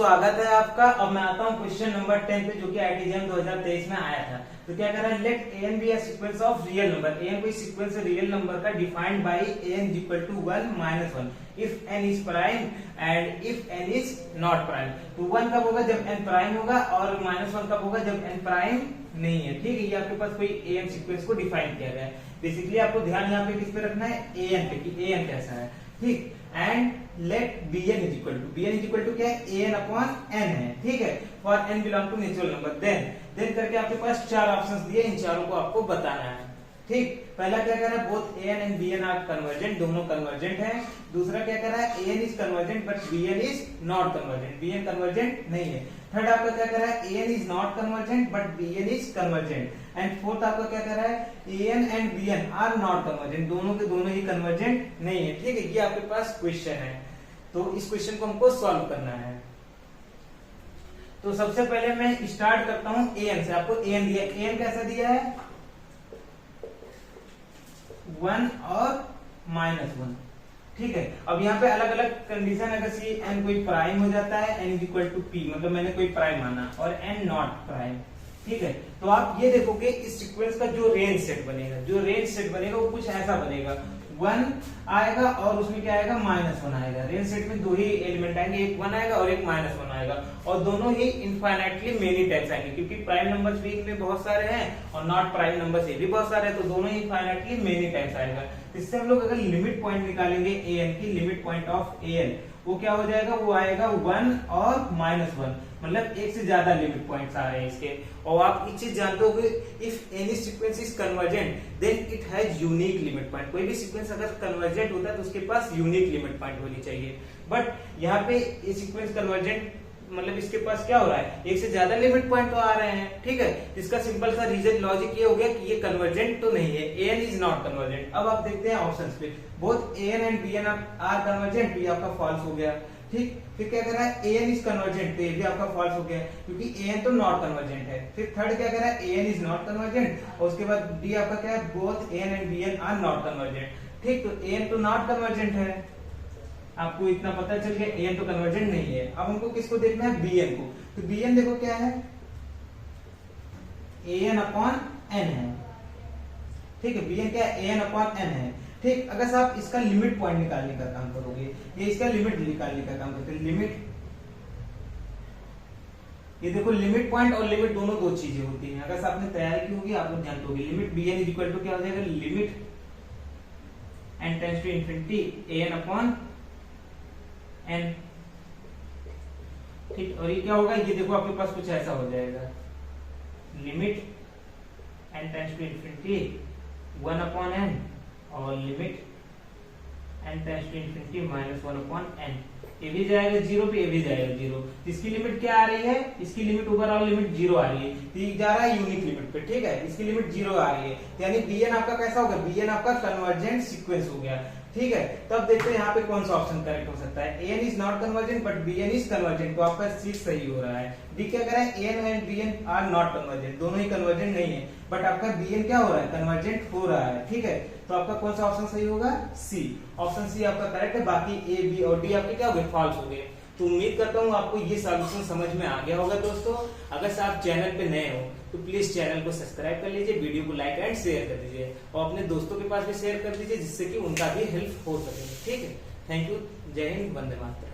स्वागत है आपका। अब मैं आता हूँ क्वेश्चन नंबर 10 पे, जो कि आईटीजेम 2023 में आया था। तो क्या कह रहा है, let n be a sequence of real number. N कोई सीक्वेंस है रियल नंबर का, defined by n equal to 1 minus 1 if n is prime and if n is not prime. तो 1 कब होगा, जब एन प्राइम होगा, और माइनस 1 कब होगा, जब एन प्राइम नहीं है। ठीक है, ये आपके पास कोई एन सीक्वेंस को डिफाइन किया गया है। बेसिकली आपको ध्यान यहाँ पे किस पे रखना है, एन पे, कि एन कैसा है। ठीक, and let bn is equal to क्या है, an अपॉन n है। ठीक है, for n belong to natural number. Then करके आपके पास चार ऑप्शंस दिए, इन चारों को आपको बताना है। ठीक, पहला क्या कह रहा है, both an and bn are convergent, दोनों कन्वर्जेंट है। दूसरा क्या कह रहा है, an is convergent but bn is not convergent, bn convergent नहीं है। थर्ड आपका क्या कह रहा है, an is not convergent but bn is convergent. And fourth आपका क्या कह रहा है, an and bn are not convergent, दोनों के दोनों ही कन्वर्जेंट नहीं है। ठीक है, ये आपके पास क्वेश्चन है, तो इस क्वेश्चन को हमको सॉल्व करना है। तो सबसे पहले मैं स्टार्ट करता हूं an से। आपको an दिया, an कैसा दिया है, 1 और -1। ठीक है, अब यहाँ पे अलग अलग कंडीशन, अगर सी n कोई प्राइम हो जाता है, n is equal to p, मतलब मैंने कोई प्राइम माना, और n नॉट प्राइम। ठीक है, तो आप ये देखोगे इस सीक्वेंस का जो रेंज सेट बनेगा, वो कुछ ऐसा बनेगा, 1 आएगा और उसमें क्या आएगा, -1 आएगा। रेंज सेट में दो ही एलिमेंट आएंगे, एक 1 आएगा और एक -1 आएगा, और दोनों ही इनफाइनाइटली मेनी टाइप्स आएंगे, क्योंकि प्राइम नंबर्स भी इनमें बहुत सारे हैं और नॉट प्राइम नंबर्स ये भी बहुत सारे हैं, तो दोनों ही इनफाइनाइटली मेनी टाइप्स आएगा। इससे हम लोग अगर लिमिट पॉइंट निकालेंगे an की, लिमिट पॉइंट ऑफ an वो क्या हो जाएगा, वो आएगा 1 और -1, मतलब एक से ज्यादा लिमिट पॉइंट्स आ रहे हैं इसके। और आप एक चीज जानते हो, if any sequence is convergent then it has unique limit point. कोई भी सीक्वेंस अगर कन्वर्जेंट होता है तो उसके पास यूनिक लिमिट पॉइंट होनी चाहिए। बट यहाँ पे ये सीक्वेंस कन्वर्जेंट मतलब इसके पास क्या हो रहा है, एक से ज्यादा लिमिट पॉइंट तो आ रहे हैं। ठीक है, इसका सिंपल सा रीजन लॉजिक ये हो गया कि ये कन्वर्जेंट तो नहीं है, an इज नॉट कन्वर्जेंट। अब आप देखते हैं ऑप्शंस पे, both an and bn are convergent, ये आपका फॉल्स हो गया। ठीक, फिर क्या कर रहा है, an इज कन्वर्जेंट, तो ये भी आपका फॉल्स हो गया, क्योंकि an तो नॉट कन्वर्जेंट है। फिर थर्ड क्या कर रहा है, an इज नॉट कन्वर्जेंट, और उसके बाद d आपका क्या है, both an and bn are not convergent. ठीक, तो an तो नॉट कन्वर्जेंट है, आपको इतना पता चल गया, an तो कन्वर्जेंट नहीं है। अब हमको किसको देखना है, bn को। तो bn देखो क्या है, an अपॉन n है। ठीक है, bn क्या है, an अपॉन n है। ठीक, अगर आप इसका लिमिट पॉइंट निकालने का काम करोगे, ये इसका लिमिट निकालने का काम करते हैं, लिमिट, ये देखो लिमिट पॉइंट और लिमिट दोनों दो चीजें होती हैं। अगर आपने तैयारी की होगी आप लोग जानते होंगे, limit bn is equal to क्या हो जाएगा, limit n tends to infinity an upon n। ठीक, और ये क्या होगा, ये देखो आपके पास कुछ ऐसा हो जाएगा, limit n tends to infinity 1 upon n और limit n tends to infinity -1 upon n। ये भी जाएगा 0 पे, ये भी जाएगा 0। इसकी लिमिट क्या आ रही है, इसकी लिमिट ओवरऑल लिमिट 0 आ रही है, तो ये जा रहा है यूनिक लिमिट पे। ठीक है, इसकी लिमिट 0 आ रही है, यानी bn आपका कैसा होगा, bn आपका कन्वर्जेंट सीक्वेंस हो गया। ठीक है, तो अब देखते हैं यहाँ पे कौन सा ऑप्शन करेक्ट हो सकता है, an is not convergent but bn is convergent, तो आपका सी सही हो रहा है। डी क्या कह रहा है, an and bn are not convergent, दोनों ही कन्वर्जेंट नहीं है, बट आपका bn क्या हो रहा है, कन्वर्जेंट हो रहा है। ठीक है, तो आपका कौन सा ऑप्शन सही होगा, सी। ऑप्शन सी आपका करेक्ट है, बाकी ए बी और डी आपके क्या हो गए, फॉल्स हो गए। तो उम्मीद करता हूँ आपको ये सॉल्यूशन समझ में आ गया होगा दोस्तों। अगर आप चैनल पे नए हो तो प्लीज चैनल को सब्सक्राइब कर लीजिए, वीडियो को लाइक एंड शेयर कर दीजिए, और अपने दोस्तों के पास भी शेयर कर दीजिए, जिससे कि उनका भी हेल्प हो सके। ठीक है, थैंक यू, जय हिंद, वंदे मातरम।